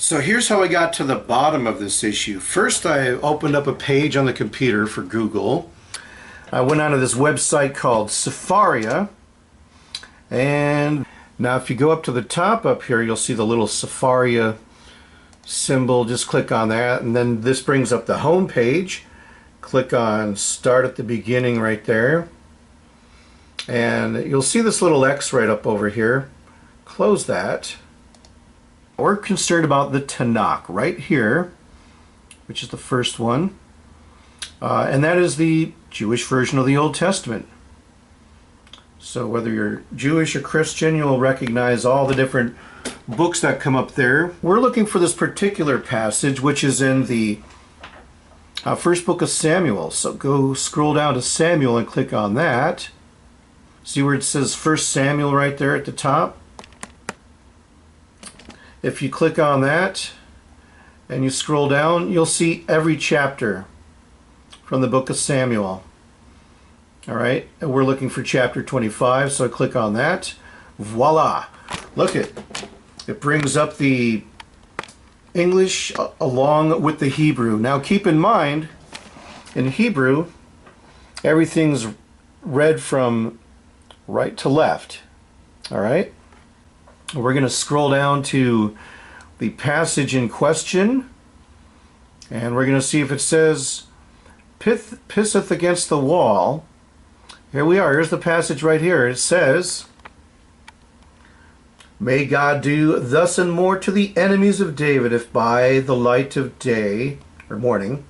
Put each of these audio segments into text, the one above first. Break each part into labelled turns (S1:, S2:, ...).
S1: So here's how I got to the bottom of this issue. First, I opened up a page on the computer for Google. I went onto this website called Safaria, and now if you go up to the top up here, you'll see the little Safaria symbol. Just click on that, and then this brings up the home page. Click on Start at the Beginning right there, and you'll see this little X right up over here. Close that. We're concerned about the Tanakh right here, which is the first one, and that is the Jewish version of the Old Testament. So whether you're Jewish or Christian, you'll recognize all the different books that come up there. We're looking for this particular passage, which is in the first book of Samuel. So go scroll down to Samuel and click on that. See where it says 1 Samuel right there at the top? If you click on that and you scroll down, you'll see every chapter from the book of Samuel. All right, and we're looking for chapter 25, so I click on that. Voila! Look it brings up the English along with the Hebrew. Now keep in mind, in Hebrew, everything's read from right to left. All right? We're going to scroll down to the passage in question, and we're going to see if it says Pisseth against the wall. Here we are. Here's the passage right here. It says, "May God do thus and more to the enemies of David, if by the light of day or morning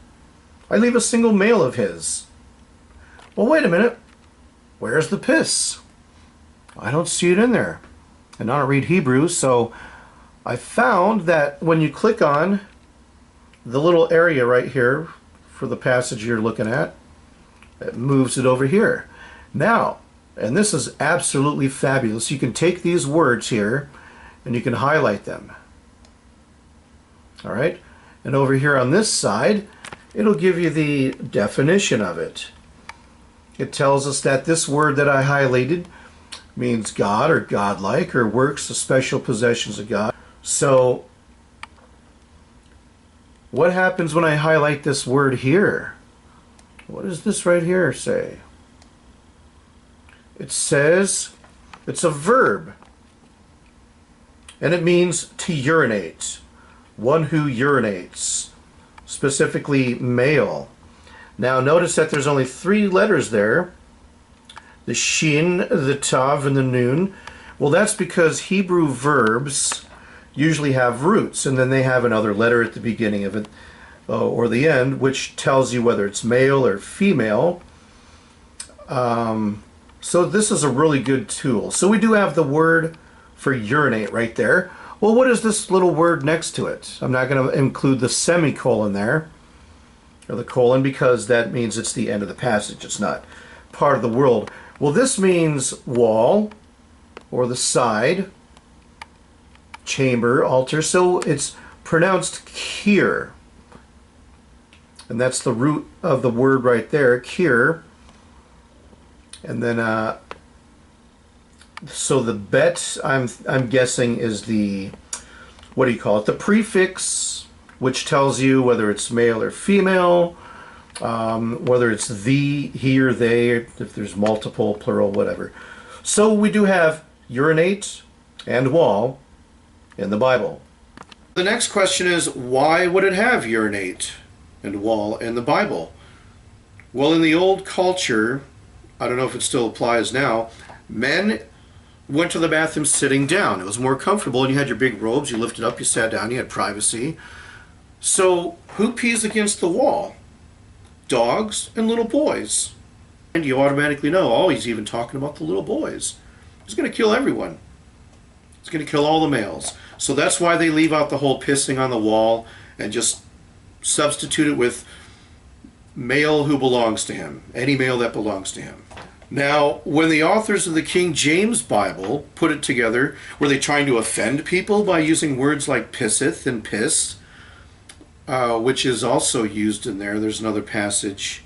S1: I leave a single male of his." Well, wait a minute. Where's the piss? I don't see it in there. And I don't read Hebrew, so I found that when you click on the little area right here for the passage you're looking at, it moves it over here. Now, and this is absolutely fabulous, you can take these words here and you can highlight them. All right, and over here on this side, it'll give you the definition of it. It tells us that this word that I highlighted means God or godlike, or works the special possessions of God. So what happens when I highlight this word here? What does this right here say? It says it's a verb, and it means to urinate, one who urinates, specifically male. Now notice that there's only 3 letters there, the shin, the tav, and the nun. Well, that's because Hebrew verbs usually have roots, and then they have another letter at the beginning of it or the end, which tells you whether it's male or female. So this is a really good tool. So we do have the word for urinate right there. Well, what is this little word next to it? I'm not going to include the semicolon there, or the colon, because that means it's the end of the passage. It's not part of the world. Well, this means wall, or the side, chamber, altar. So it's pronounced kir. And that's the root of the word right there, kir. And then, so the bet, I'm guessing, is the, what do you call it? The prefix, which tells you whether it's male or female, whether it's the, he, or they, if there's multiple, plural, whatever. So we do have urinate and wall in the Bible. The next question is, why would it have urinate and wall in the Bible? Well, in the old culture, I don't know if it still applies now, men went to the bathroom sitting down. It was more comfortable, and you had your big robes, you lifted up, you sat down, you had privacy. So who pees against the wall? Dogs and little boys. And you automatically know, oh, he's even talking about the little boys. He's going to kill everyone. He's going to kill all the males. So that's why they leave out the whole pissing on the wall and just substitute it with male who belongs to him, any male that belongs to him. Now, when the authors of the King James Bible put it together, were they trying to offend people by using words like pisseth and piss, which is also used in there? There's another passage.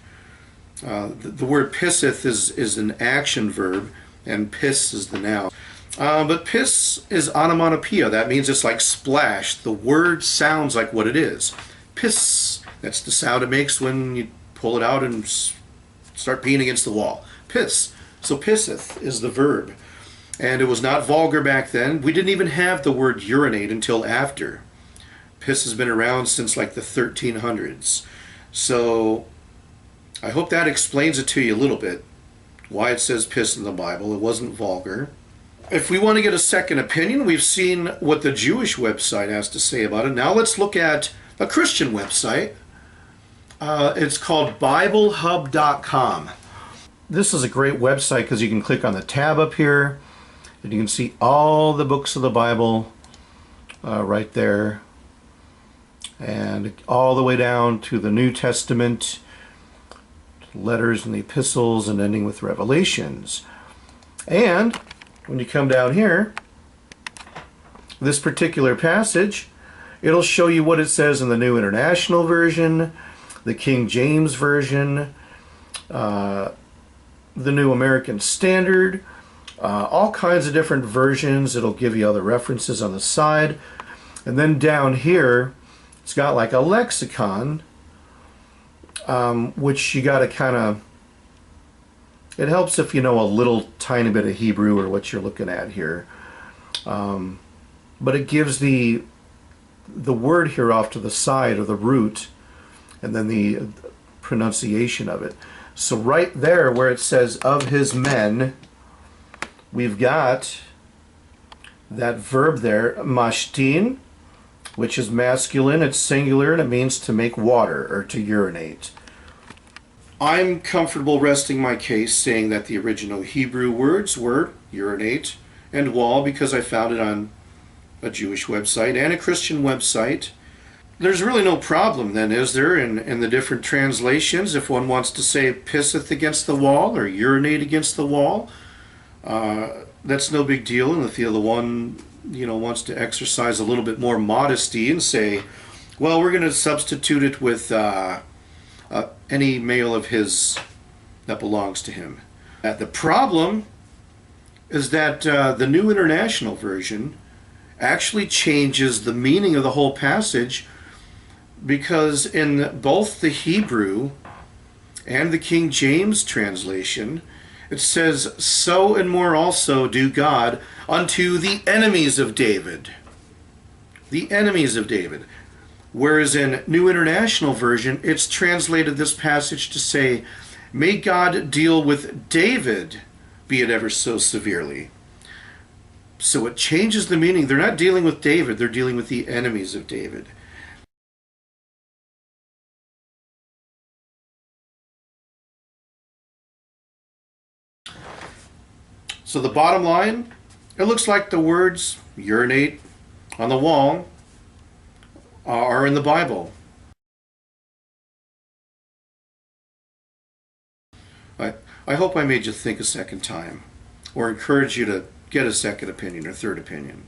S1: The word pisseth is an action verb, and piss is the noun. But piss is onomatopoeia. That means it's like splash. The word sounds like what it is. Piss. That's the sound it makes when you pull it out and start peeing against the wall. Piss. So pisseth is the verb. And it was not vulgar back then. We didn't even have the word urinate until after. Piss has been around since like the 1300s. So I hope that explains it to you a little bit. Why it says piss in the Bible. It wasn't vulgar. If we want to get a second opinion, we've seen what the Jewish website has to say about it. Now let's look at a Christian website. It's called BibleHub.com. This is a great website because you can click on the tab up here and you can see all the books of the Bible right there, and all the way down to the New Testament, letters and the epistles, and ending with Revelations. And when you come down here, this particular passage, it'll show you what it says in the New International Version, the King James Version, the New American Standard, all kinds of different versions. It'll give you other references on the side. And then down here, it's got like a lexicon, which you got to kind of, it helps if you know a little tiny bit of Hebrew or what you're looking at here. But it gives the word here off to the side, or the root, and then the pronunciation of it. So right there where it says of his men, we've got that verb there, mashtin, which is masculine, it's singular, and it means to make water or to urinate. I'm comfortable resting my case saying that the original Hebrew words were urinate and wall because I found it on a Jewish website and a Christian website. There's really no problem then, is there, in the different translations? If one wants to say pisseth against the wall or urinate against the wall, that's no big deal. And if the other one, wants to exercise a little bit more modesty and say, well, we're going to substitute it with any male of his that belongs to him. The problem is that the New International Version actually changes the meaning of the whole passage, because in both the Hebrew and the King James translation, it says, so and more also do God unto the enemies of David. The enemies of David. Whereas in New International Version, it's translated this passage to say, may God deal with David, be it ever so severely. So it changes the meaning. They're not dealing with David, they're dealing with the enemies of David. So the bottom line, it looks like the words urinate on the wall are in the Bible. I hope I made you think a second time, or encourage you to get a second opinion or third opinion.